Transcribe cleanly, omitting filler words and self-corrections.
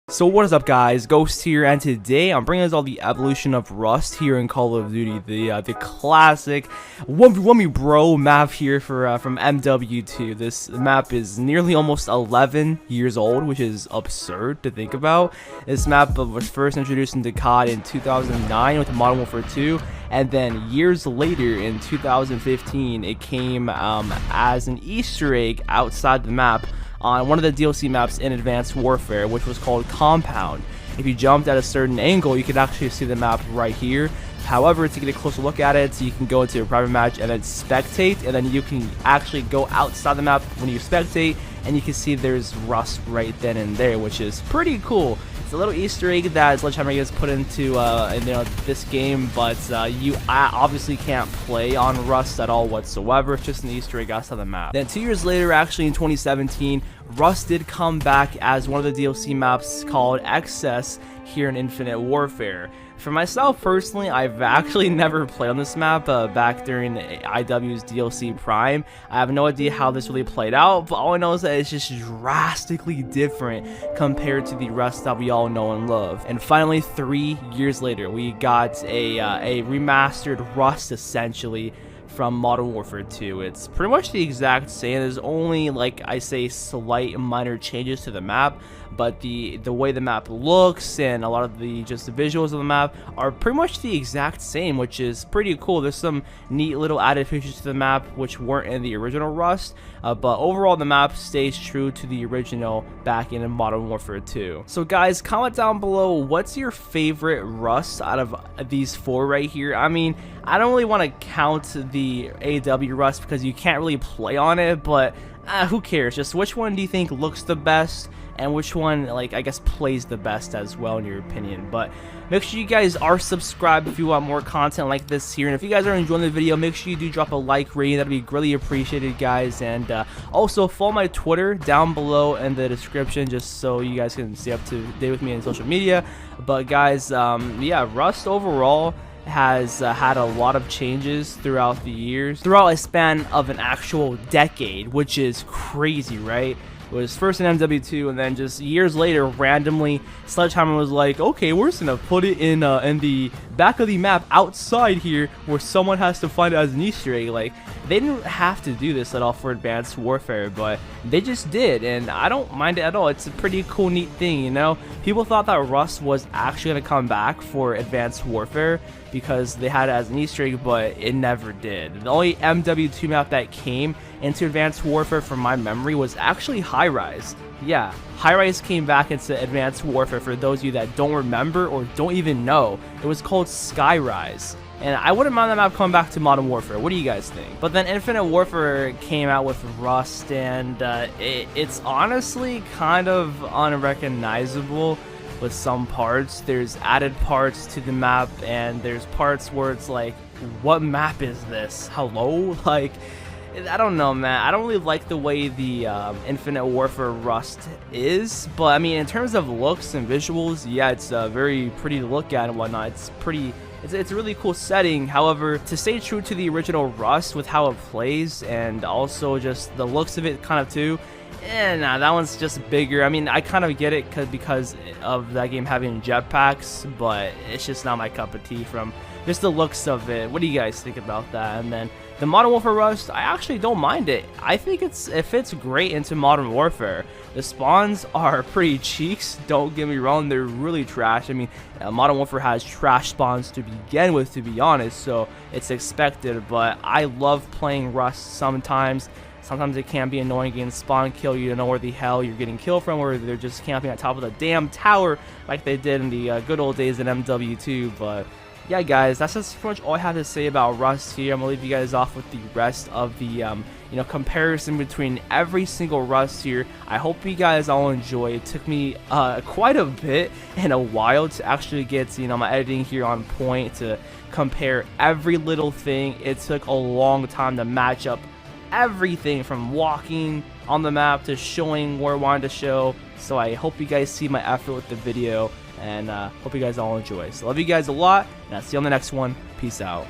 So what is up, guys? Ghost here, and today I'm bringing us all the evolution of Rust here in Call of Duty, the classic 1v1 bro map here for from MW2. This map is nearly almost 11 years old, which is absurd to think about. This map was first introduced into COD in 2009 with Modern Warfare 2, and then years later in 2015 it came as an Easter egg outside the map on one of the DLC maps in Advanced Warfare, which was called Compound. If you jumped at a certain angle, you could actually see the map right here. However, to get a closer look at it, you can go into a private match and then spectate, and then you can actually go outside the map when you spectate, and you can see there's Rust right then and there, which is pretty cool. It's a little Easter egg that Sledgehammer has put into this game, but you obviously can't play on Rust at all whatsoever. It's just an Easter egg outside the map. Then 2 years later, actually in 2017, Rust did come back as one of the DLC maps called Excess here in Infinite Warfare. For myself personally, I've actually never played on this map back during IW's DLC Prime. I have no idea how this really played out, but all I know is that it's just drastically different compared to the Rust that we all know and love. And finally, 3 years later, we got a remastered Rust, essentially, from Modern Warfare 2. It's pretty much the exact same. There's only, like I say, slight minor changes to the map, but the way the map looks and a lot of the visuals of the map are pretty much the exact same, which is pretty cool. There's some neat little added features to the map which weren't in the original Rust, but overall the map stays true to the original back in Modern Warfare 2. So guys, comment down below, what's your favorite Rust out of these 4 right here? I mean, I don't really want to count the AW Rust because you can't really play on it, but who cares? Just which one do you think looks the best, and which one, like, I guess plays the best as well in your opinion. But make sure you guys are subscribed if you want more content like this here, and if you guys are enjoying the video, make sure you do drop a like rating. That'd be greatly appreciated, guys. And also follow my Twitter down below in the description, just so you guys can stay up to date with me on social media. But guys, yeah, Rust overall has had a lot of changes throughout the years, throughout a span of an actual decade, which is crazy, right? It was first in MW2, and then just years later, randomly, Sledgehammer was like, okay, we're just gonna put it in the back of the map outside here, where someone has to find it as an Easter egg. Like, they didn't have to do this at all for Advanced Warfare, but they just did, and I don't mind it at all. It's a pretty cool, neat thing, you know? People thought that Rust was actually gonna come back for Advanced Warfare because they had it as an Easter egg, but it never did. The only MW2 map that came into Advanced Warfare from my memory was actually High Rise. Yeah, High Rise came back into Advanced Warfare. For those of you that don't remember or don't even know, it was called Sky Rise. And I wouldn't mind that map coming back to Modern Warfare. What do you guys think? But then Infinite Warfare came out with Rust, and it's honestly kind of unrecognizable with some parts. There's added parts to the map, and there's parts where it's like, what map is this? Hello? Like, I don't know, man. I don't really like the way the Infinite Warfare Rust is, but I mean, in terms of looks and visuals, yeah, it's very pretty to look at and whatnot. It's a really cool setting. However, to stay true to the original Rust with how it plays, and also just the looks of it kind of too, nah, that one's just bigger. I mean, I kind of get it because of that game having jetpacks, but it's just not my cup of tea from just the looks of it. What do you guys think about that? And then the Modern Warfare Rust, I actually don't mind it. I think it fits great into Modern Warfare. The spawns are pretty cheeks, don't get me wrong, they're really trash. I mean, Modern Warfare has trash spawns to begin with, to be honest, so it's expected, but I love playing Rust sometimes. Sometimes it can be annoying getting spawn kill. You don't know where the hell you're getting killed from, or they're just camping on top of the damn tower like they did in the good old days in MW2. But yeah, guys, that's just pretty much all I have to say about Rust here. I'm gonna leave you guys off with the rest of the comparison between every single Rust here. I hope you guys all enjoy. It took me quite a bit and a while to actually get my editing here on point, to compare every little thing. It took a long time to match up everything from walking on the map to showing where I wanted to show. So I hope you guys see my effort with the video, and hope you guys all enjoy. So love you guys a lot, and I'll see you on the next one. Peace out.